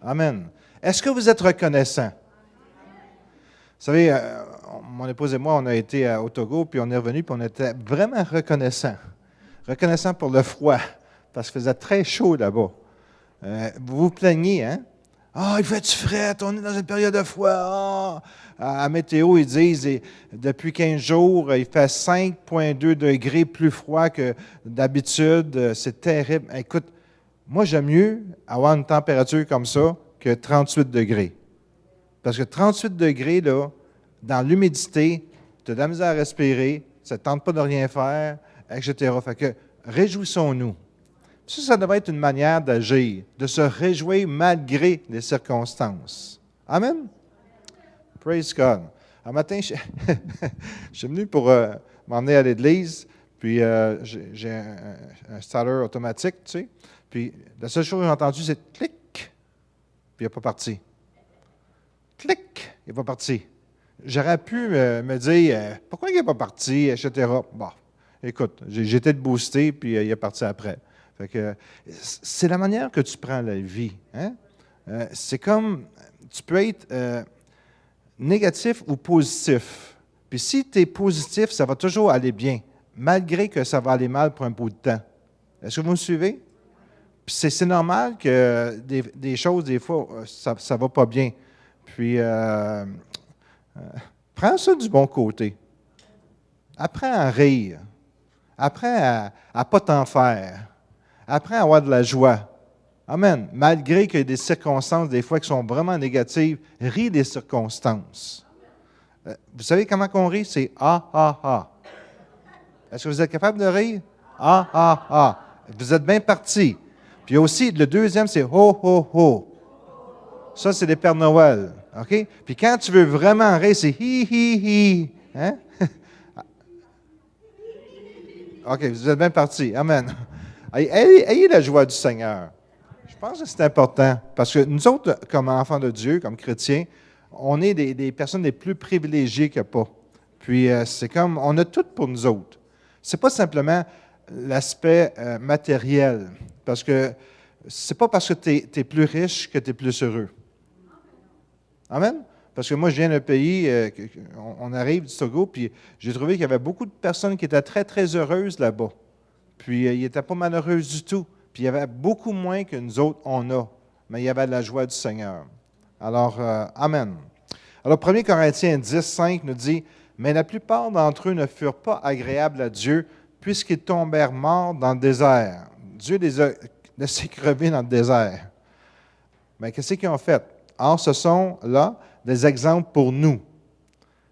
Amen. Est-ce que vous êtes reconnaissant? Vous savez, mon épouse et moi, on a été au Togo, puis on est revenu, puis on était vraiment reconnaissants. Reconnaissants pour le froid, parce qu'il faisait très chaud là-bas. Vous vous plaignez, hein? Ah, il fait-tu fret? On est dans une période de froid. Ah! À météo, ils disent, depuis 15 jours, il fait 5,2 degrés plus froid que d'habitude. C'est terrible. Écoute, moi, j'aime mieux avoir une température comme ça que 38 degrés. Parce que 38 degrés, là, dans l'humidité, tu as de la misère à respirer, ça ne te tente pas de rien faire, etc. Fait que réjouissons-nous. Ça devrait être une manière d'agir, de se réjouir malgré les circonstances. Amen? Praise God. Un matin, je suis venu pour m'emmener à l'église, puis j'ai un starter automatique, tu sais. Puis la seule chose que j'ai entendue, c'est clic, puis il n'est pas parti. Clic, il n'est pas parti. J'aurais pu me dire pourquoi il n'est pas parti, etc. Bon, écoute, j'ai été boosté, puis il est parti après. Fait que, c'est la manière que tu prends la vie. Hein? C'est comme, tu peux être négatif ou positif. Puis si tu es positif, ça va toujours aller bien, malgré que ça va aller mal pour un bout de temps. Est-ce que vous me suivez? Puis c'est normal que des choses, des fois, ça ne va pas bien. Puis, prends ça du bon côté. Apprends à rire. Apprends à ne pas t'en faire. Apprends à avoir de la joie. Amen. Malgré qu'il y ait des circonstances, des fois, qui sont vraiment négatives, ris des circonstances. Vous savez comment on rit? C'est « ah, ah, ah ». Est-ce que vous êtes capable de rire? « Ah, ah, ah ». Vous êtes bien partis. Puis aussi, le deuxième, c'est « ho, ho, ho ». Ça, c'est les Pères Noël. OK? Puis quand tu veux vraiment rire, c'est « hi, hi, hi ». Hein? OK, vous êtes bien partis. Amen. Ayez la joie du Seigneur. Je pense que c'est important parce que nous autres, comme enfants de Dieu, comme chrétiens, on est des personnes les plus privilégiées qu'il n'y a pas. Puis c'est comme, on a tout pour nous autres. Ce n'est pas simplement l'aspect matériel, parce que c'est pas parce que tu es plus riche que tu es plus heureux. Amen? Parce que moi, je viens d'un pays, on arrive du Togo, puis j'ai trouvé qu'il y avait beaucoup de personnes qui étaient très, très heureuses là-bas. Puis ils n'étaient pas malheureux du tout. Puis il y avait beaucoup moins que nous autres, on a. Mais il y avait de la joie du Seigneur. Alors, Amen. Alors, 1 Corinthiens 10, 5 nous dit, « Mais la plupart d'entre eux ne furent pas agréables à Dieu, puisqu'ils tombèrent morts dans le désert. » Dieu les a laissés crever dans le désert. Mais qu'est-ce qu'ils ont fait? Or, ce sont là des exemples pour nous,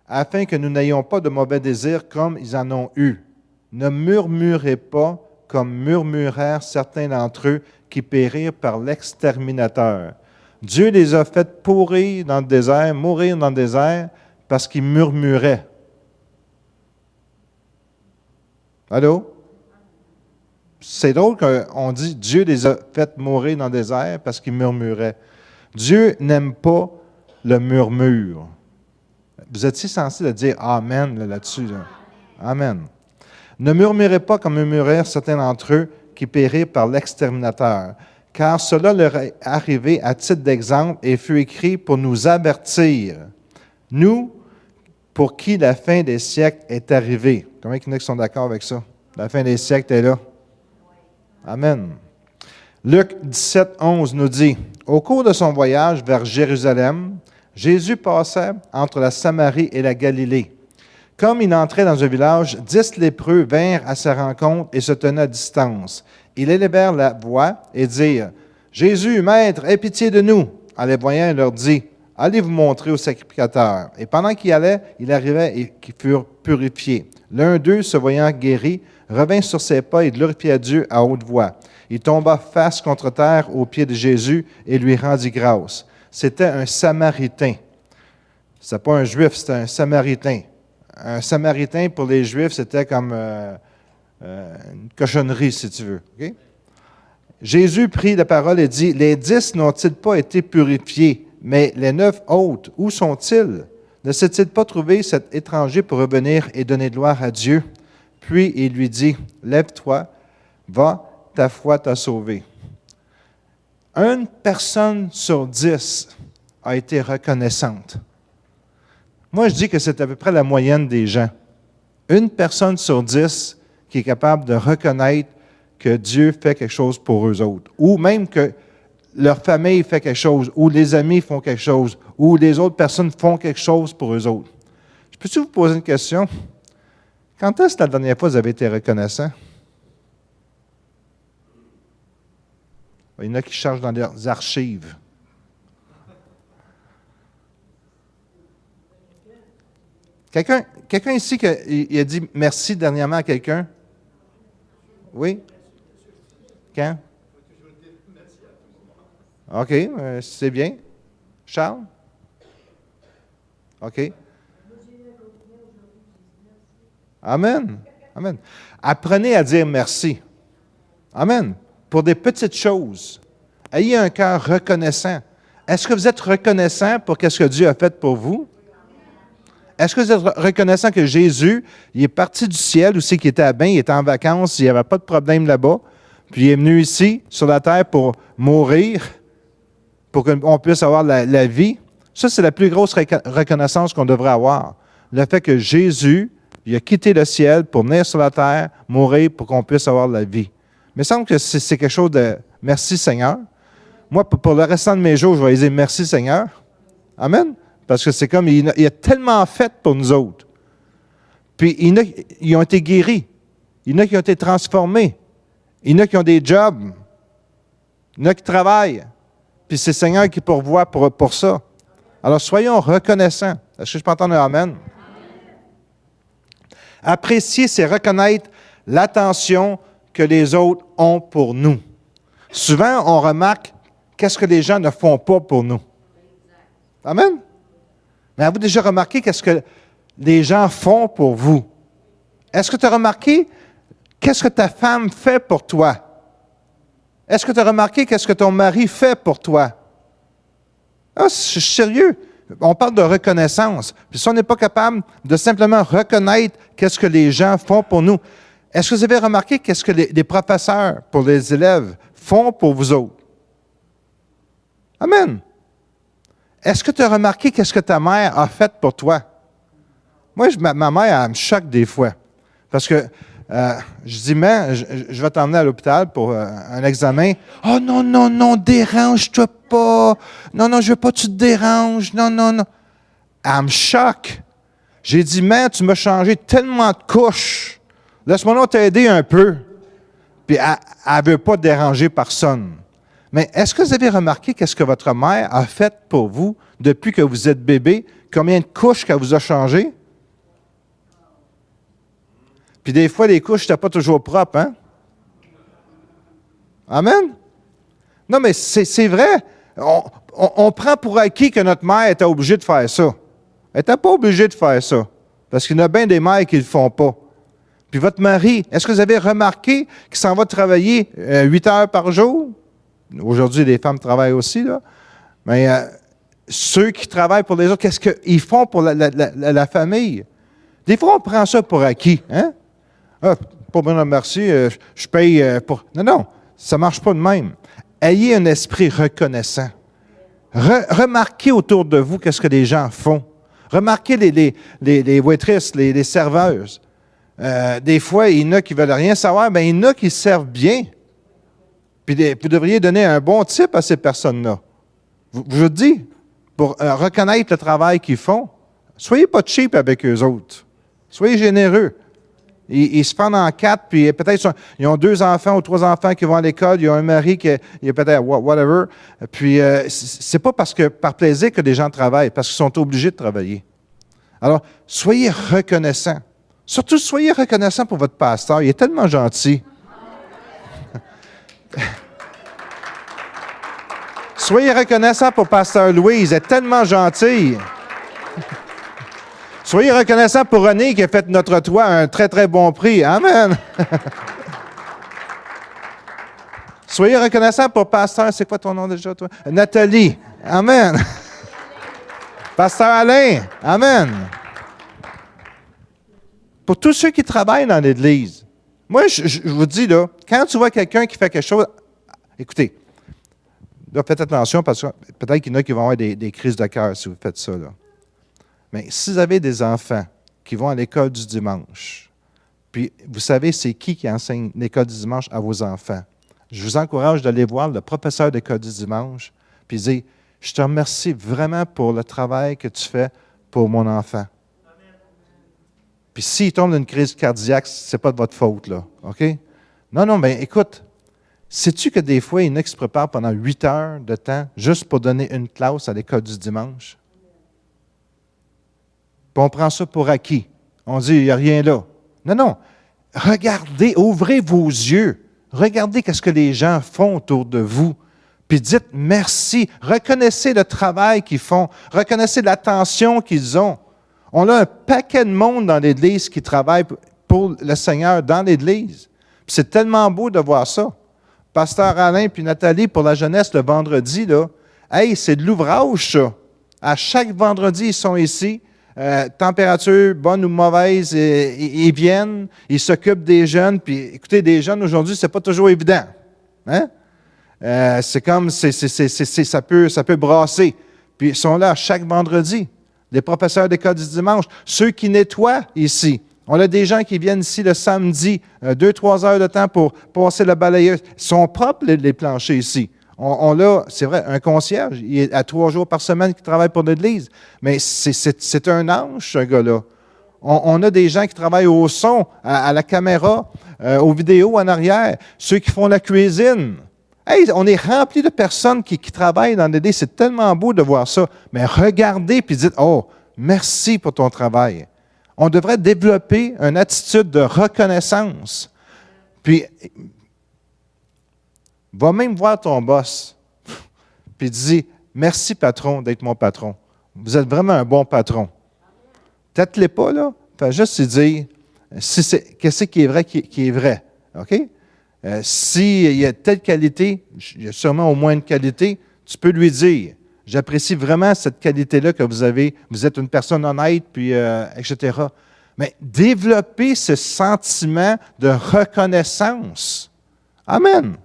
afin que nous n'ayons pas de mauvais désirs comme ils en ont eu. Ne murmurez pas comme murmurèrent certains d'entre eux qui périrent par l'exterminateur. Dieu les a fait pourrir dans le désert, mourir dans le désert, parce qu'ils murmuraient. Allô? C'est drôle qu'on dit Dieu les a fait mourir dans le désert parce qu'ils murmuraient. Dieu n'aime pas le murmure. Vous êtes-vous censé de dire Amen là-dessus? Là? Amen. Ne murmurez pas comme murmurèrent certains d'entre eux qui périrent par l'exterminateur, car cela leur est arrivé à titre d'exemple et fut écrit pour nous avertir, nous, pour qui la fin des siècles est arrivée. Combien il y en a qui sont d'accord avec ça? La fin des siècles est là. Amen. Luc 17, 11 nous dit, « Au cours de son voyage vers Jérusalem, Jésus passait entre la Samarie et la Galilée. Comme il entrait dans un village, 10 lépreux vinrent à sa rencontre et se tenaient à distance. Ils élevèrent la voix et dirent, « Jésus, Maître, aie pitié de nous. » En les voyant, il leur dit, « Allez vous montrer au sacrificateur. » Et pendant qu'il allait, il arrivait et qu'ils furent purifiés. L'un d'eux, se voyant guéri, revint sur ses pas et glorifia Dieu à haute voix. Il tomba face contre terre aux pieds de Jésus et lui rendit grâce. C'était un Samaritain. Ce n'était pas un Juif, c'était un Samaritain. Un Samaritain, pour les Juifs, c'était comme une cochonnerie, si tu veux. Okay? Jésus prit la parole et dit, « Les 10 n'ont-ils pas été purifiés, mais les 9 autres, où sont-ils? Ne s'est-il pas trouvé cet étranger pour revenir et donner gloire à Dieu? » Puis il lui dit, « Lève-toi, va, ta foi t'a sauvé. » Une personne sur 10 a été reconnaissante. Moi, je dis que c'est à peu près la moyenne des gens. Une personne sur 10 qui est capable de reconnaître que Dieu fait quelque chose pour eux autres, ou même que leur famille fait quelque chose, ou les amis font quelque chose, ou les autres personnes font quelque chose pour eux autres. Je peux-tu vous poser une question? Quand est-ce que la dernière fois vous avez été reconnaissant? Il y en a qui cherchent dans leurs archives. Quelqu'un ici qui a dit merci dernièrement à quelqu'un? Oui? Quand? OK, c'est bien. Charles? OK. Amen. Amen. Apprenez à dire merci. Amen. Pour des petites choses. Ayez un cœur reconnaissant. Est-ce que vous êtes reconnaissant pour ce que Dieu a fait pour vous? Est-ce que vous êtes reconnaissant que Jésus, il est parti du ciel, aussi qu'il était à bain, il était en vacances, il n'y avait pas de problème là-bas, puis il est venu ici, sur la terre, pour mourir, pour qu'on puisse avoir la vie? Ça, c'est la plus grosse reconnaissance qu'on devrait avoir. Le fait que Jésus, il a quitté le ciel pour venir sur la terre, mourir pour qu'on puisse avoir la vie. Il me semble que c'est quelque chose de « merci Seigneur ». Moi, pour le restant de mes jours, je vais dire « merci Seigneur ». Amen. Parce que c'est comme, il a tellement fait pour nous autres. Puis, ils ont été guéris. Il y en a qui ont été transformés. Il y en a qui ont des jobs. Il y en a qui travaillent. Puis, c'est le Seigneur qui pourvoit pour ça. Alors, soyons reconnaissants. Est-ce que je peux entendre un Amen? Apprécier, c'est reconnaître l'attention que les autres ont pour nous. Souvent, on remarque qu'est-ce que les gens ne font pas pour nous. Amen? Mais avez-vous déjà remarqué qu'est-ce que les gens font pour vous? Est-ce que tu as remarqué qu'est-ce que ta femme fait pour toi? Est-ce que tu as remarqué qu'est-ce que ton mari fait pour toi? Ah, je suis sérieux. On parle de reconnaissance. Puis si on n'est pas capable de simplement reconnaître qu'est-ce que les gens font pour nous, est-ce que vous avez remarqué qu'est-ce que les professeurs pour les élèves font pour vous autres? Amen. Est-ce que tu as remarqué qu'est-ce que ta mère a fait pour toi? Moi, ma mère, elle me choque des fois. Parce que je dis, mais je vais t'emmener à l'hôpital pour un examen. « Oh non, non, non, dérange-toi pas. Non, non, je veux pas que tu te déranges. Non, non, non. » Elle me choque. J'ai dit, mais tu m'as changé tellement de couches. Laisse-moi donc t'aider un peu. Puis elle ne veut pas déranger personne. Mais est-ce que vous avez remarqué qu'est-ce que votre mère a fait pour vous depuis que vous êtes bébé? Combien de couches qu'elle vous a changé? Puis des fois, les couches n'étaient pas toujours propres, hein? Amen? Non, mais c'est vrai. On prend pour acquis que notre mère était obligée de faire ça. Elle n'était pas obligée de faire ça. Parce qu'il y en a bien des mères qui ne le font pas. Puis votre mari, est-ce que vous avez remarqué qu'il s'en va travailler 8 heures par jour? Aujourd'hui, les femmes travaillent aussi, là. Mais ceux qui travaillent pour les autres, qu'est-ce qu'ils font pour la famille? Des fois, on prend ça pour acquis. Hein? Ah, pas besoin de merci, je paye pour... Non, non, ça ne marche pas de même. Ayez un esprit reconnaissant. Remarquez autour de vous qu'est-ce que les gens font. Remarquez les waitresses, les serveuses. Des fois, il y en a qui ne veulent rien savoir, mais il y en a qui servent bien. Puis vous devriez donner un bon type à ces personnes-là. Je vous dis, pour reconnaître le travail qu'ils font, soyez pas cheap avec eux autres. Soyez généreux. Ils se prennent en 4, puis peut-être ils ont 2 enfants ou 3 enfants qui vont à l'école, ils ont un mari qui est peut-être whatever. Puis c'est pas parce que par plaisir que des gens travaillent, parce qu'ils sont obligés de travailler. Alors, soyez reconnaissants. Surtout, soyez reconnaissants pour votre pasteur. Il est tellement gentil. Soyez reconnaissants pour pasteur Louise. Elle est tellement gentille. Soyez reconnaissants pour René qui a fait notre toit un très, très bon prix. Amen. Soyez reconnaissants pour pasteur, c'est quoi ton nom déjà, toi? Nathalie. Amen. Pasteur Alain. Amen. Pour tous ceux qui travaillent dans l'Église, moi, je vous dis, là, quand tu vois quelqu'un qui fait quelque chose, écoutez, Là, faites attention parce que peut-être qu'il y en a qui vont avoir des crises de cœur si vous faites ça. Là. Mais si vous avez des enfants qui vont à l'école du dimanche, puis vous savez c'est qui enseigne l'école du dimanche à vos enfants, je vous encourage d'aller voir le professeur d'école du dimanche puis dire « Je te remercie vraiment pour le travail que tu fais pour mon enfant. » Puis s'il tombe dans une crise cardiaque, ce n'est pas de votre faute, là. OK? Non, bien écoute, sais-tu que des fois, il y en a qui se préparent pendant 8 heures de temps juste pour donner une classe à l'école du dimanche? Puis on prend ça pour acquis. On dit, il n'y a rien là. Non. Regardez, ouvrez vos yeux. Regardez ce que les gens font autour de vous. Puis dites merci. Reconnaissez le travail qu'ils font. Reconnaissez l'attention qu'ils ont. On a un paquet de monde dans l'Église qui travaille pour le Seigneur dans l'Église. Puis c'est tellement beau de voir ça. Pasteur Alain puis Nathalie, pour la jeunesse, le vendredi, là, hey, c'est de l'ouvrage, ça. À chaque vendredi, ils sont ici. Température bonne ou mauvaise, ils viennent, ils s'occupent des jeunes. Puis écoutez, des jeunes aujourd'hui, c'est pas toujours évident. Hein? C'est comme, ça peut brasser. Puis ils sont là chaque vendredi. Les professeurs d'école du dimanche, ceux qui nettoient ici. On a des gens qui viennent ici le samedi, 2-3 heures de temps pour passer le balayeur. Ils sont propres, les planchers ici. On a, c'est vrai, un concierge, il est à 3 jours par semaine qui travaille pour l'Église. Mais c'est un ange, ce gars-là. On a des gens qui travaillent au son, à la caméra, aux vidéos en arrière, ceux qui font la cuisine. Hey, on est rempli de personnes qui travaillent dans l'Église. C'est tellement beau de voir ça. Mais regardez puis dites, oh, merci pour ton travail. On devrait développer une attitude de reconnaissance. Puis, va même voir ton boss, puis dis, merci patron d'être mon patron. Vous êtes vraiment un bon patron. Peut-être pas, là. Fais juste se dire, qu'est-ce qui est vrai, qui est vrai. OK? S'il y a telle qualité, il y a sûrement au moins une qualité, tu peux lui dire, j'apprécie vraiment cette qualité-là que vous avez, vous êtes une personne honnête, puis etc. Mais développer ce sentiment de reconnaissance. Amen.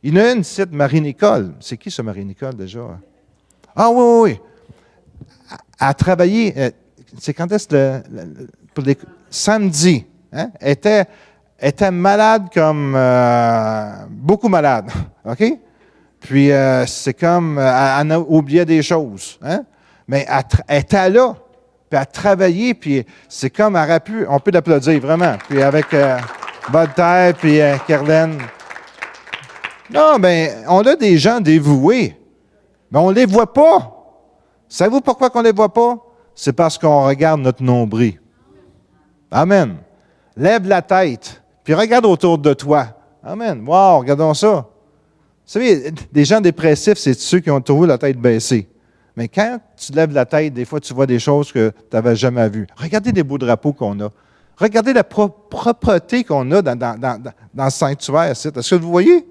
Il y en a une, c'est Marie-Nicole. C'est qui ce Marie-Nicole déjà? Ah oui. Elle a travaillé, c'est quand est-ce pour les samedi. Hein? Elle était malade comme beaucoup malade. OK? Puis c'est comme, elle a oublié des choses. Hein? Mais elle était là, puis elle a travaillé, puis c'est comme, elle aurait pu, on peut l'applaudir vraiment. Puis avec Voltaire, puis Kerlène. Non, bien, on a des gens dévoués, mais on ne les voit pas. Savez-vous pourquoi on ne les voit pas? C'est parce qu'on regarde notre nombril. Amen. Lève la tête, puis regarde autour de toi. Amen. Wow, regardons ça. Vous savez, des gens dépressifs, c'est ceux qui ont toujours la tête baissée. Mais quand tu lèves la tête, des fois, tu vois des choses que tu n'avais jamais vues. Regardez les beaux drapeaux qu'on a. Regardez la propreté qu'on a dans le sanctuaire. Est-ce que vous voyez?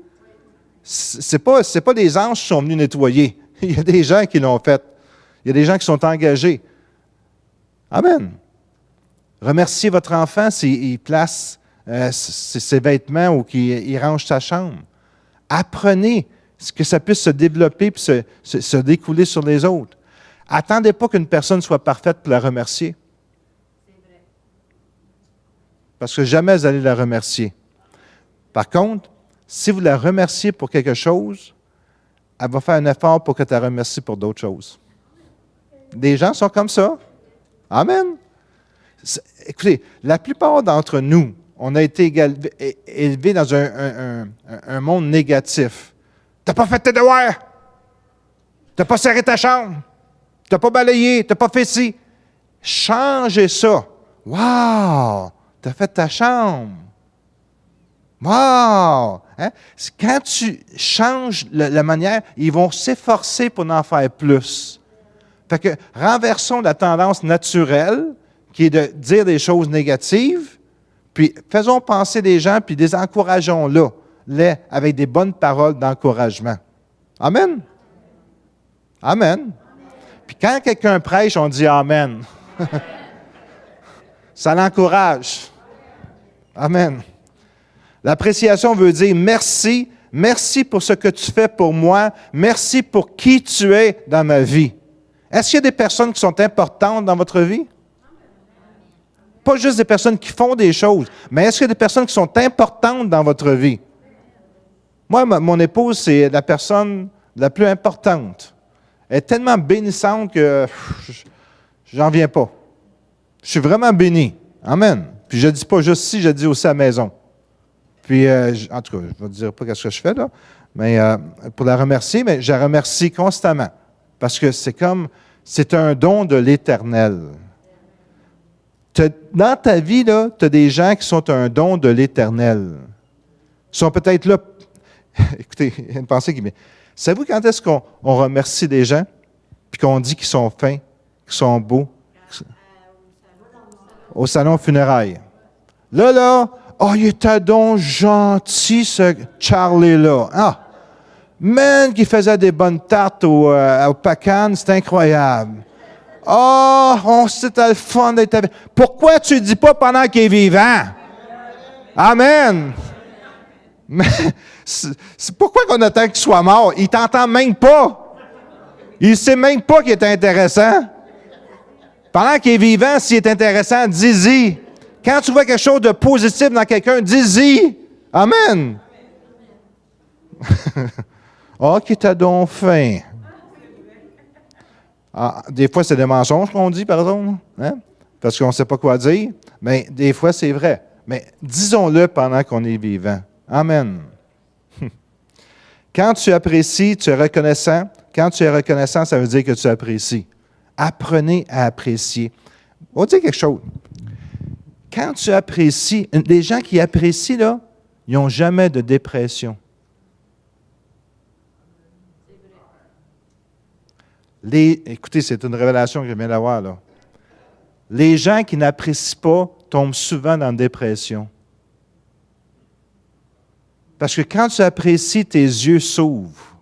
Ce n'est pas des anges qui sont venus nettoyer. Il y a des gens qui l'ont fait. Il y a des gens qui sont engagés. Amen. Remerciez votre enfant s'il place ses vêtements ou qu'il range sa chambre. Apprenez que ça puisse se développer et se découler sur les autres. Attendez pas qu'une personne soit parfaite pour la remercier. Parce que jamais vous allez la remercier. Par contre, si vous la remerciez pour quelque chose, elle va faire un effort pour que tu la remercies pour d'autres choses. Des gens sont comme ça. Amen. Écoutez, la plupart d'entre nous, on a été élevés dans un monde négatif. Tu n'as pas fait tes devoirs. Tu n'as pas serré ta chambre. Tu n'as pas balayé. Tu n'as pas fait ci. Changez ça. Wow! Tu as fait ta chambre. Wow! Hein? Quand tu changes la manière, ils vont s'efforcer pour en faire plus. Fait que renversons la tendance naturelle qui est de dire des choses négatives, puis faisons penser des gens, puis désencourageons-les avec des bonnes paroles d'encouragement. Amen? Amen. Puis quand quelqu'un prêche, on dit Amen. Ça l'encourage. Amen. L'appréciation veut dire merci Merci pour ce que tu fais pour moi. Merci pour qui tu es dans ma vie. Est-ce qu'il y a des personnes qui sont importantes dans votre vie? Pas juste des personnes qui font des choses, mais est-ce qu'il y a des personnes qui sont importantes dans votre vie? Moi, mon épouse, c'est la personne la plus importante. Elle est tellement bénissante que j'en viens pas. Je suis vraiment béni. Amen. Puis je ne dis pas juste ici, je le dis aussi à la maison. Puis, en tout cas, je ne vais dire pas ce que je fais là, mais pour la remercier, mais je la remercie constamment. Parce que c'est un don de l'Éternel. Dans ta vie, tu as des gens qui sont un don de l'Éternel. Ils sont peut-être là. Écoutez, il y a une pensée qui me. Savez-vous quand est-ce qu'on remercie des gens, puis qu'on dit qu'ils sont fins, qu'ils sont beaux? Au salon funérailles. Là, oh, il était donc gentil, ce Charlie-là. Ah! Man, qui faisait des bonnes tartes au Pacan, c'est incroyable. Oh, c'était le fun d'être avec. Pourquoi tu ne dis pas pendant qu'il est vivant? Amen! Mais c'est pourquoi qu'on attend qu'il soit mort? Il ne t'entend même pas. Il ne sait même pas qu'il est intéressant. Pendant qu'il est vivant, s'il est intéressant, dis-y. Quand tu vois quelque chose de positif dans quelqu'un, dis-y. Amen. Oh, qui t'a donc faim. Ah, des fois, c'est des mensonges qu'on dit, par exemple, hein? Parce qu'on ne sait pas quoi dire. Mais des fois, c'est vrai. Mais disons-le pendant qu'on est vivant. Amen. Quand tu apprécies, tu es reconnaissant. Quand tu es reconnaissant, ça veut dire que tu apprécies. Apprenez à apprécier. On va dire quelque chose. Quand tu apprécies, les gens qui apprécient, là, ils n'ont jamais de dépression. Écoutez, c'est une révélation que je viens d'avoir, là. Les gens qui n'apprécient pas tombent souvent dans la dépression. Parce que quand tu apprécies, tes yeux s'ouvrent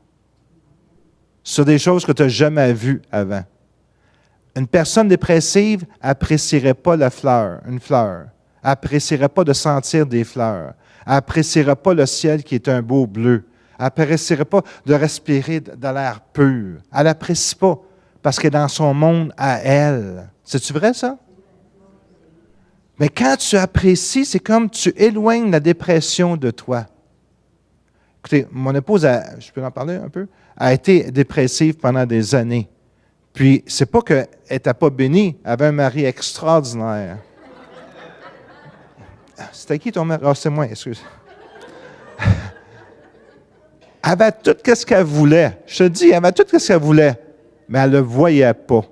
sur des choses que tu n'as jamais vues avant. Une personne dépressive n'apprécierait pas une fleur. Elle n'apprécierait pas de sentir des fleurs. Elle n'apprécierait pas le ciel qui est un beau bleu. Elle n'apprécierait pas de respirer de l'air pur. Elle n'apprécie pas parce qu'elle est dans son monde à elle. C'est-tu vrai, ça? Mais quand tu apprécies, c'est comme tu éloignes la dépression de toi. Écoutez, mon épouse, je peux en parler un peu, a été dépressive pendant des années. Puis, c'est pas qu'elle n'était pas bénie, elle avait un mari extraordinaire. C'était qui ton mari? Ah, c'est moi, excuse. Elle avait tout ce qu'elle voulait. Je te dis, elle avait tout ce qu'elle voulait, mais elle ne le voyait pas.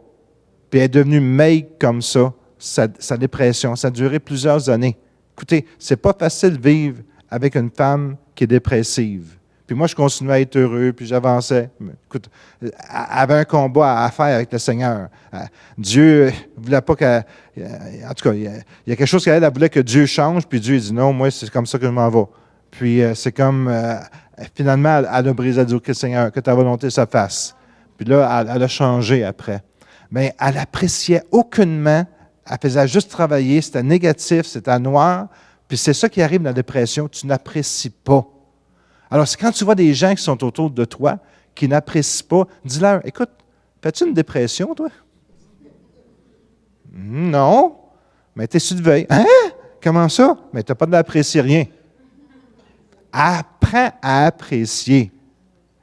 Puis elle est devenue maigre comme ça, sa dépression. Ça a duré plusieurs années. Écoutez, c'est pas facile de vivre avec une femme qui est dépressive. Puis moi, je continuais à être heureux, puis j'avançais. Écoute, elle avait un combat à faire avec le Seigneur. Dieu ne voulait pas qu'elle... En tout cas, il y a quelque chose qu'elle voulait que Dieu change, puis Dieu dit non, moi, c'est comme ça que je m'en vais. Puis c'est comme... finalement, elle a brisé, elle a dit, OK, Seigneur, que ta volonté se fasse. Puis là, elle a changé après. Mais elle appréciait aucunement. Elle faisait juste travailler. C'était négatif, c'était noir. Puis c'est ça qui arrive dans la dépression. Tu n'apprécies pas. Alors, c'est quand tu vois des gens qui sont autour de toi, qui n'apprécient pas, dis-leur, écoute, fais-tu une dépression, toi? Non. Mais tu es sur de veille. Hein? Comment ça? Mais tu n'as pas d'apprécier rien. Apprends à apprécier.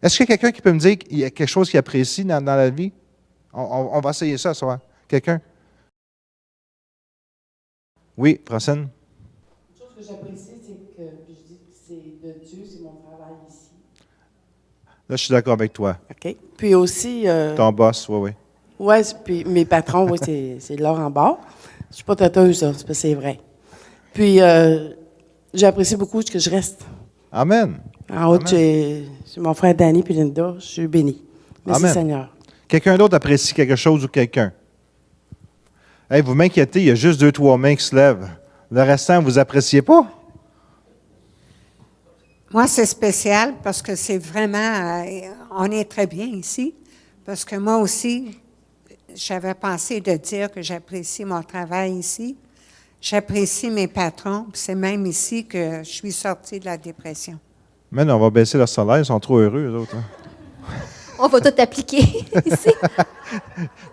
Est-ce qu'il y a quelqu'un qui peut me dire qu'il y a quelque chose qu'il apprécie dans la vie? On va essayer ça ce soir. Quelqu'un? Oui, Francine? Une chose que j'apprécie, c'est que je dis que c'est de Dieu, c'est mon travail ici. Là, je suis d'accord avec toi. OK. Puis aussi... Ton boss, oui, oui. Oui, puis mes patrons, oui, c'est l'or en bas. Je ne suis pas têteuse, ça, parce que c'est vrai. Puis, j'apprécie beaucoup que je reste. Amen. En haut, j'ai mon frère Danny et Linda. Je suis bénie. Merci, Amen. Seigneur. Quelqu'un d'autre apprécie quelque chose ou quelqu'un? Hey, vous m'inquiétez, il y a juste 2-3 mains qui se lèvent. Le restant, vous appréciez pas? Moi, c'est spécial parce que c'est vraiment... on est très bien ici. Parce que moi aussi, j'avais pensé de dire que j'apprécie mon travail ici. J'apprécie mes patrons. C'est même ici que je suis sortie de la dépression. Mais non, on va baisser leur salaire, ils sont trop heureux, eux autres. Hein. On va tout appliquer ici.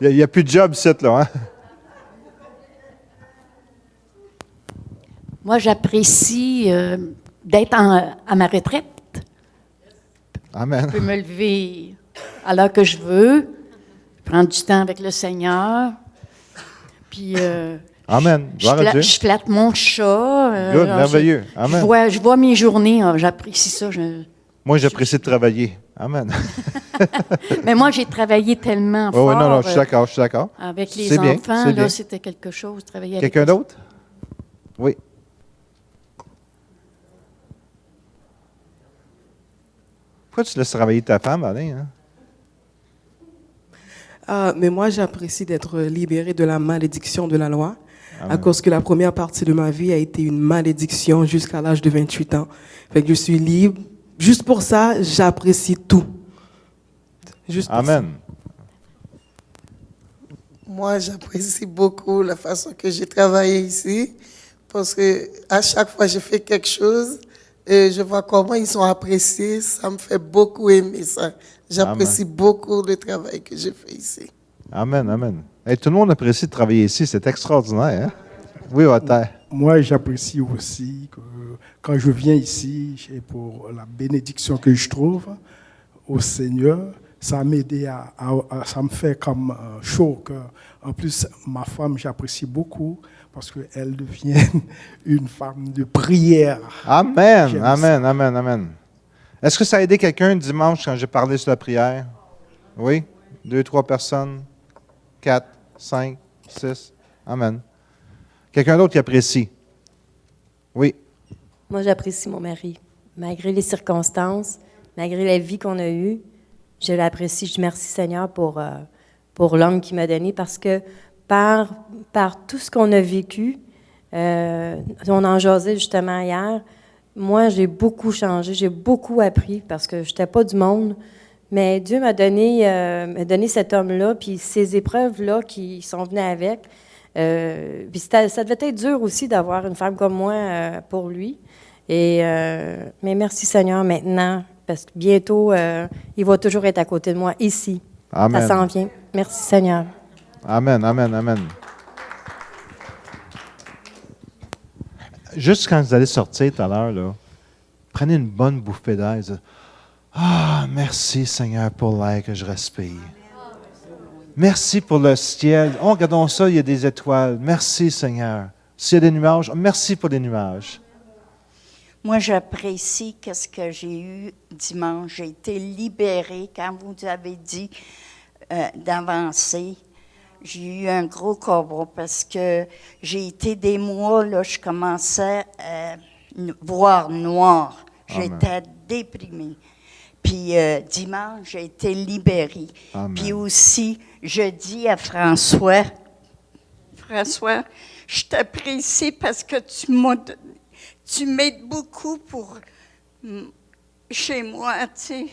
Il n'y a plus de job, ici, là. Hein? Moi, j'apprécie d'être à ma retraite. Amen. Je peux me lever à l'heure que je veux, prendre du temps avec le Seigneur. Puis, Amen. Gloire à Dieu. je flatte mon chat. Good, merveilleux. Amen. Je vois mes journées, j'apprécie ça. Moi, j'apprécie de travailler. Amen. Mais moi, j'ai travaillé tellement Oui, fort. oui, non, je suis d'accord, je suis d'accord. Avec les C'est bien, enfants, c'est bien. là, c'était quelque chose. Travailler avec Quelqu'un d'autre? Oui. Pourquoi tu laisses travailler ta femme, Alain? Hein? Mais moi, j'apprécie d'être libérée de la malédiction de la loi, Amen. à cause que la première partie de ma vie a été une malédiction jusqu'à l'âge de 28 ans. Fait que je suis libre. Juste pour ça, j'apprécie tout. Juste pour ça. Amen. Moi, j'apprécie beaucoup la façon que j'ai travaillé ici, parce que à chaque fois que je fais quelque chose, et je vois comment ils sont appréciés, ça me fait beaucoup aimer ça. J'apprécie beaucoup le travail que j'ai fait ici. Amen, amen. Hey, tout le monde apprécie de travailler ici, c'est extraordinaire. Hein? Oui, Walter. Moi, j'apprécie aussi que quand je viens ici, c'est pour la bénédiction que je trouve au Seigneur. Ça m'aide ça me fait comme chaud au cœur. En plus, ma femme, j'apprécie beaucoup parce qu'elle devient une femme de prière. Amen, J'aime amen, amen, amen. Est-ce que ça a aidé quelqu'un dimanche quand j'ai parlé sur la prière? Oui? 2, 3 personnes? 4, 5, 6? Amen. Quelqu'un d'autre qui apprécie? Oui? Moi, j'apprécie mon mari. Malgré les circonstances, malgré la vie qu'on a eue, je l'apprécie. Je remercie Seigneur pour l'homme qu'il m'a donné parce que par tout ce qu'on a vécu, on en jasait justement hier, moi, j'ai beaucoup changé, j'ai beaucoup appris parce que je n'étais pas du monde. Mais Dieu m'a donné cet homme-là, puis ces épreuves-là qui sont venues avec. Puis ça devait être dur aussi d'avoir une femme comme moi pour lui. Mais merci Seigneur maintenant, parce que bientôt, il va toujours être à côté de moi ici. Amen. Ça s'en vient. Merci Seigneur. Amen, amen, amen. Juste quand vous allez sortir tout à l'heure, là, prenez une bonne bouffée d'air. Ah, merci Seigneur pour l'air que je respire. Merci pour le ciel. Oh, regardons ça, il y a des étoiles. Merci Seigneur. S'il y a des nuages, merci pour les nuages. Moi, j'apprécie ce que j'ai eu dimanche. J'ai été libérée quand vous avez dit d'avancer. J'ai eu un gros combat parce que j'ai été des mois, là, je commençais à voir noir. J'étais déprimée. Puis dimanche, j'ai été libérée. Amen. Puis aussi, je dis à François, je t'apprécie parce que tu m'aides beaucoup pour chez moi, tu sais.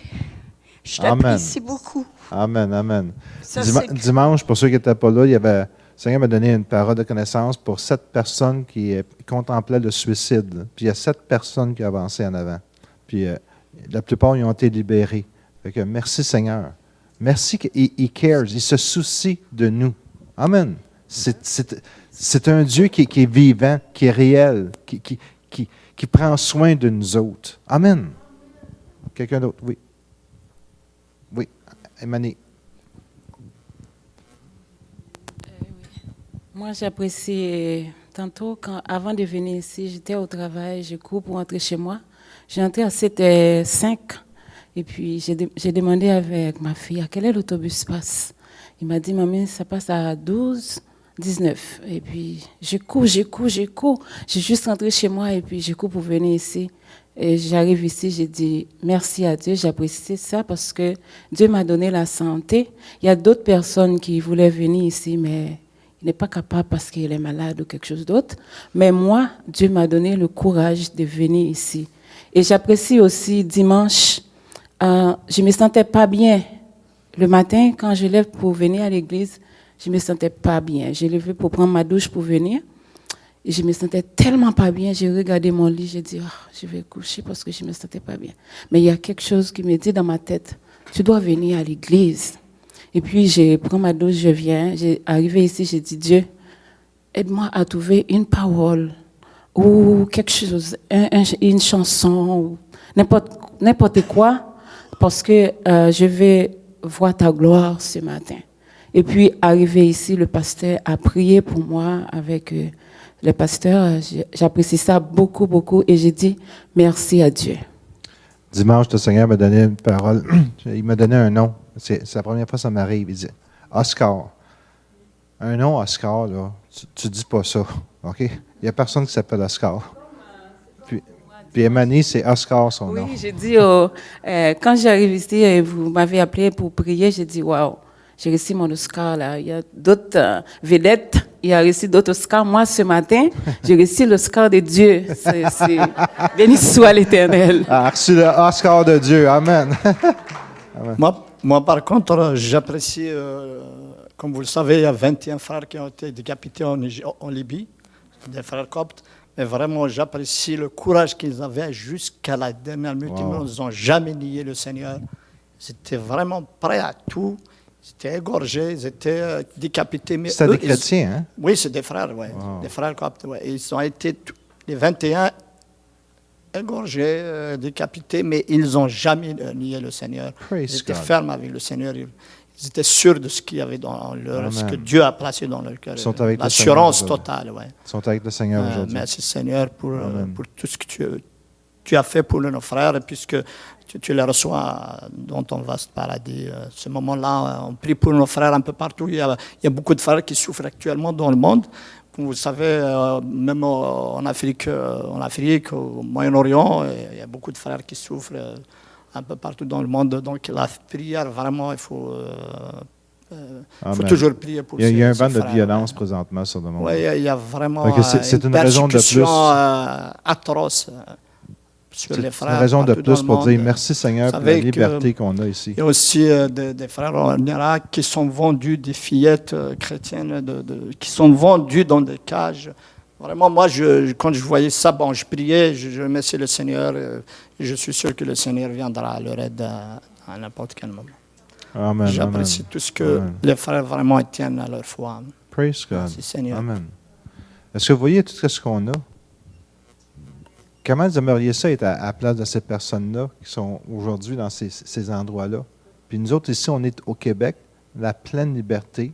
Je t'apprécie beaucoup. Amen, amen. Ça, Dimanche, pour ceux qui n'étaient pas là, le Seigneur m'a donné une parole de connaissance pour 7 personnes qui contemplaient le suicide. Puis il y a 7 personnes qui avançaient en avant. Puis la plupart, ils ont été libérés. Fait que merci Seigneur. Merci qu'il cares, il se soucie de nous. Amen. C'est un Dieu qui est vivant, qui est réel, qui prend soin de nous autres. Amen. Quelqu'un d'autre? Oui. Oui. Emmanuel. Moi, j'apprécie tantôt, avant de venir ici, j'étais au travail, je cours pour rentrer chez moi. J'ai entré à 7h05 et puis j'ai demandé avec ma fille à quelle heure l'autobus passe. Il m'a dit, maman, ça passe à 12h19. Et puis, je cours. J'ai juste rentré chez moi et puis je cours pour venir ici. Et j'arrive ici, j'ai dit merci à Dieu, j'apprécie ça parce que Dieu m'a donné la santé. Il y a d'autres personnes qui voulaient venir ici, mais il n'est pas capable parce qu'il est malade ou quelque chose d'autre. Mais moi, Dieu m'a donné le courage de venir ici. Et j'apprécie aussi dimanche, je ne me sentais pas bien. Le matin, quand je lève pour venir à l'église, je ne me sentais pas bien. J'ai levé pour prendre ma douche pour venir. Et je me sentais tellement pas bien. J'ai regardé mon lit, j'ai dit, ah, je vais coucher parce que je me sentais pas bien. Mais il y a quelque chose qui me dit dans ma tête, tu dois venir à l'église. Et puis, je prends ma dose, je viens. J'ai arrivé ici, j'ai dit, Dieu, aide-moi à trouver une parole ou quelque chose, une chanson, ou n'importe quoi, parce que je vais voir ta gloire ce matin. Et puis, arrivé ici, le pasteur a prié pour moi avec le pasteur. J'apprécie ça beaucoup, beaucoup, et j'ai dit merci à Dieu. Dimanche, le Seigneur m'a donné une parole. Il m'a donné un nom. C'est la première fois que ça m'arrive. Il dit Oscar. Un nom, Oscar, là, tu dis pas ça. OK? Il n'y a personne qui s'appelle Oscar. Puis Emmanuel, c'est Oscar son nom. Oui, j'ai dit, quand j'arrive ici et vous m'avez appelé pour prier, j'ai dit, waouh, j'ai reçu mon Oscar là. Il y a d'autres vedettes, il y a reçu d'autres Oscars. Moi, ce matin, j'ai reçu l'Oscar de Dieu. C'est béni soit l'Éternel. Ah, reçu le Oscar de Dieu. Amen. Amen. Moi, par contre, j'apprécie, comme vous le savez, il y a 21 frères qui ont été décapités en Libye, des frères coptes. Mais vraiment, j'apprécie le courage qu'ils avaient jusqu'à la dernière minute. Wow. Ils n'ont jamais nié le Seigneur. Ils étaient vraiment prêts à tout. Ils étaient égorgés, ils étaient décapités. C'était des chrétiens, hein? Oui, c'est des frères, oui. Wow. Des frères coptes, oui. Ils ont été, les 21, égorgés, décapités, mais ils n'ont jamais nié le Seigneur. Praise ils étaient God. fermes avec le Seigneur. Ils étaient sûrs de ce qu'il y avait dans leur, ce que Dieu a placé dans leur cœur. L'assurance totale, oui. Ils sont avec le Seigneur aujourd'hui. Merci Seigneur pour tout ce que tu as fait pour nos frères, et puisque tu les reçois dans ton vaste paradis. Ce moment-là, on prie pour nos frères un peu partout. Il y a beaucoup de frères qui souffrent actuellement dans le monde. Comme vous le savez, même en Afrique, au Moyen-Orient, il y a beaucoup de frères qui souffrent un peu partout dans le monde. Donc la prière, vraiment, il faut toujours prier pour Il y a un vent de frères. violence présentement sur le monde. Oui, il y a vraiment c'est une raison de plus. Atroce sur les frères. C'est une raison de plus pour dire merci Seigneur pour la savez liberté qu'on a ici. Il y a aussi des frères en Irak qui sont vendus, des fillettes chrétiennes qui sont vendues dans des cages. Vraiment, moi, quand je voyais ça, bon, je priais, je remerciais le Seigneur, et je suis sûr que le Seigneur viendra à leur aide à n'importe quel moment. Amen. J'apprécie tout ce que les frères vraiment tiennent à leur foi. Praise God. Merci, Seigneur. Amen. Est-ce que vous voyez tout ce qu'on a? Comment vous aimeriez ça être à la place de ces personnes-là qui sont aujourd'hui dans ces endroits-là? Puis nous autres, ici, on est au Québec, la pleine liberté.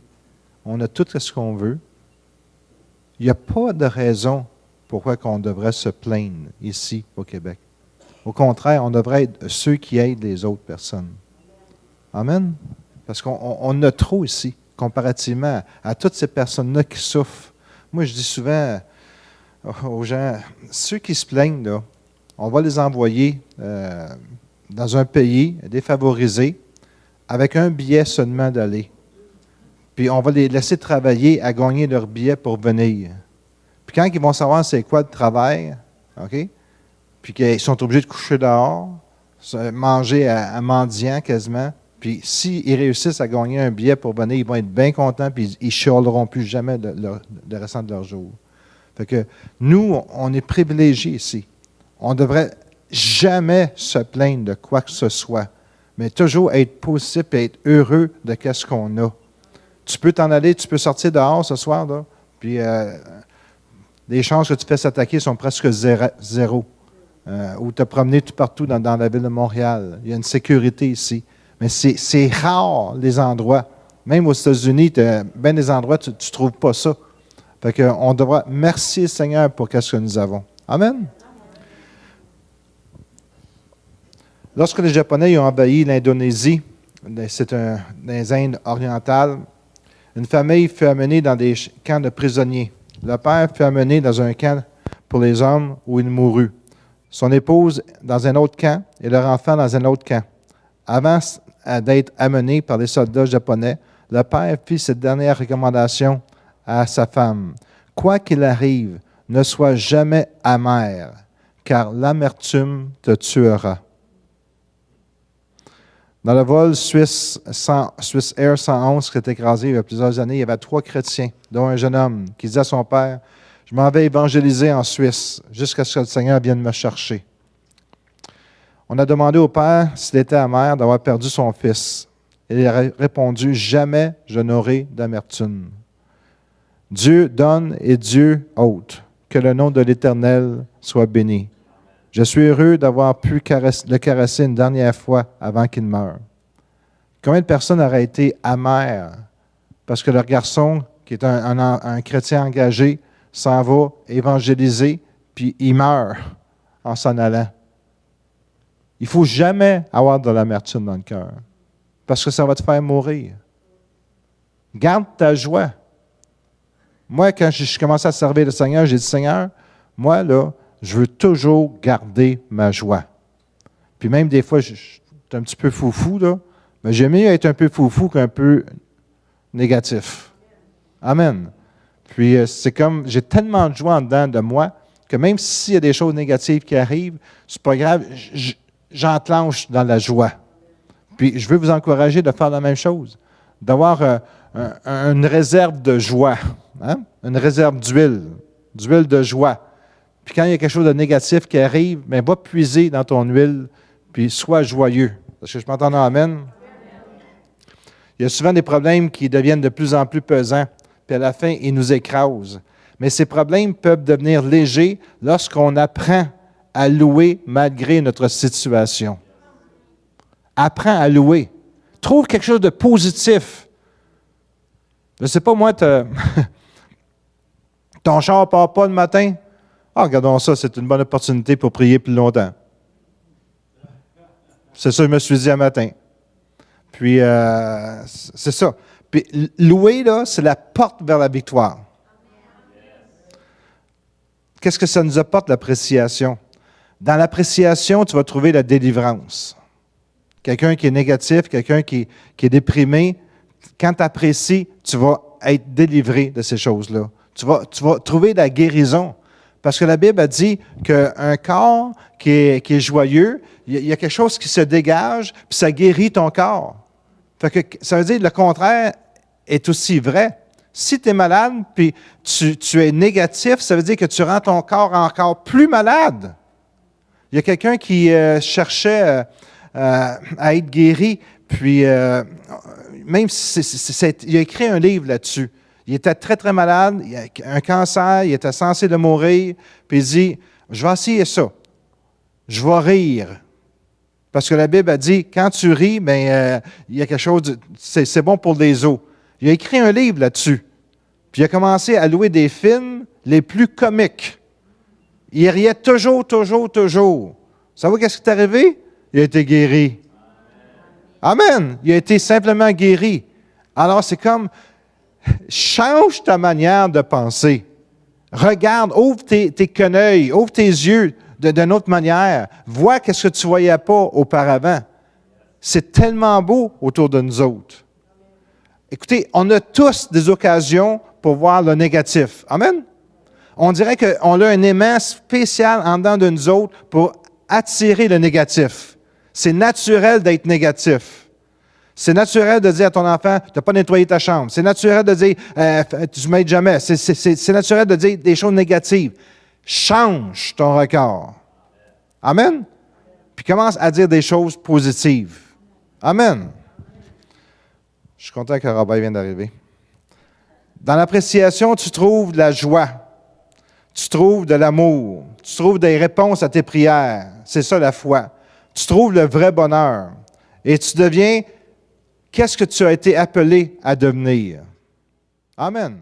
On a tout ce qu'on veut. Il n'y a pas de raison pourquoi on devrait se plaindre ici au Québec. Au contraire, on devrait être ceux qui aident les autres personnes. Amen. Parce qu'on a trop ici, comparativement à toutes ces personnes-là qui souffrent. Moi, je dis souvent aux gens, ceux qui se plaignent, là, on va les envoyer dans un pays défavorisé avec un billet seulement d'aller. Puis on va les laisser travailler à gagner leur billet pour venir. Puis quand ils vont savoir c'est quoi le travail, OK? Puis qu'ils sont obligés de coucher dehors, manger à mendiant quasiment, puis s'ils réussissent à gagner un billet pour venir, ils vont être bien contents, puis ils ne chialeront plus jamais le restant de leur jour. Fait que nous, on est privilégiés ici. On ne devrait jamais se plaindre de quoi que ce soit, mais toujours être positif et être heureux de ce qu'on a. Tu peux t'en aller, tu peux sortir dehors ce soir, là, puis les chances que tu fasses attaquer sont presque zéro. Ou te promener tout partout dans la ville de Montréal. Il y a une sécurité ici. Mais c'est rare, les endroits. Même aux États-Unis, bien des endroits, tu ne trouves pas ça. Fait qu'on devra remercier le Seigneur pour ce que nous avons. Amen. Lorsque les Japonais ont envahi l'Indonésie, c'est dans les Indes orientales, une famille fut amenée dans des camps de prisonniers. Le père fut amené dans un camp pour les hommes où il mourut. Son épouse dans un autre camp et leur enfant dans un autre camp. Avant d'être amené par les soldats japonais, le père fit cette dernière recommandation à sa femme. « Quoi qu'il arrive, ne sois jamais amer, car l'amertume te tuera. » Dans le vol Swiss Air 111 qui est écrasé il y a plusieurs années, il y avait 3 chrétiens, dont un jeune homme qui disait à son père, « Je m'en vais évangéliser en Suisse jusqu'à ce que le Seigneur vienne me chercher. On a demandé au père s'il était amer d'avoir perdu son fils. Il a répondu, « Jamais je n'aurai d'amertume. Dieu donne et Dieu ôte. Que le nom de l'Éternel soit béni. Je suis heureux d'avoir pu le caresser une dernière fois avant qu'il meure. » Combien de personnes auraient été amères parce que leur garçon, qui est un chrétien engagé, s'en va évangéliser, puis il meurt en s'en allant. Il ne faut jamais avoir de l'amertume dans le cœur, parce que ça va te faire mourir. Garde ta joie. Moi, quand je commençais à servir le Seigneur, j'ai dit, Seigneur, moi, là, je veux toujours garder ma joie. Puis même des fois, je suis un petit peu foufou, là, mais j'aime mieux être un peu foufou qu'un peu négatif. Amen. Puis c'est comme, j'ai tellement de joie en dedans de moi que même s'il y a des choses négatives qui arrivent, c'est pas grave, j'enclenche dans la joie. Puis je veux vous encourager de faire la même chose, d'avoir une réserve de joie, hein? Une réserve d'huile de joie. Puis quand il y a quelque chose de négatif qui arrive, bien, va puiser dans ton huile, puis sois joyeux. Est-ce que je m'entends dans Amen? Il y a souvent des problèmes qui deviennent de plus en plus pesants, puis à la fin, ils nous écrasent. Mais ces problèmes peuvent devenir légers lorsqu'on apprend à louer malgré notre situation. Apprends à louer. Trouve quelque chose de positif. Je ne sais pas, moi, ton char ne part pas le matin. Ah, regardons ça, c'est une bonne opportunité pour prier plus longtemps. C'est ça que je me suis dit un matin. Puis, c'est ça. Puis, louer, là, c'est la porte vers la victoire. Qu'est-ce que ça nous apporte, l'appréciation? Dans l'appréciation, tu vas trouver la délivrance. Quelqu'un qui est négatif, quelqu'un qui est déprimé, quand tu apprécies, tu vas être délivré de ces choses-là. Tu vas trouver la guérison. Parce que la Bible a dit qu'un corps qui est joyeux, il y a quelque chose qui se dégage, puis ça guérit ton corps. Fait que ça veut dire que le contraire est aussi vrai. Si tu es malade, puis tu es négatif, ça veut dire que tu rends ton corps encore plus malade. Il y a quelqu'un qui cherchait à être guéri, puis même il a écrit un livre là-dessus. Il était très, très malade, il a un cancer, il était censé de mourir, puis il dit, je vais essayer ça. Je vais rire. Parce que la Bible a dit, quand tu ris, bien, il y a quelque chose, c'est bon pour les os. Il a écrit un livre là-dessus. Puis il a commencé à louer des films les plus comiques. Il riait toujours, toujours, toujours. Savez-vous qu'est-ce qui est arrivé? Il a été guéri. Amen. Il a été simplement guéri. Alors, c'est comme, change ta manière de penser. Regarde, ouvre tes quenouilles, ouvre tes yeux d'une autre manière. Vois qu'est-ce que tu ne voyais pas auparavant. C'est tellement beau autour de nous autres. Écoutez, on a tous des occasions pour voir le négatif. Amen? On dirait qu'on a un aimant spécial en dedans de nous autres pour attirer le négatif. C'est naturel d'être négatif. C'est naturel de dire à ton enfant, tu n'as pas nettoyé ta chambre. C'est naturel de dire, tu ne m'aides jamais. C'est naturel de dire des choses négatives. Change ton record. Amen? Puis commence à dire des choses positives. Amen. Je suis content que Robert vienne d'arriver. Dans l'appréciation, tu trouves de la joie. Tu trouves de l'amour. Tu trouves des réponses à tes prières. C'est ça la foi. Tu trouves le vrai bonheur. Et tu deviens qu'est-ce que tu as été appelé à devenir. Amen.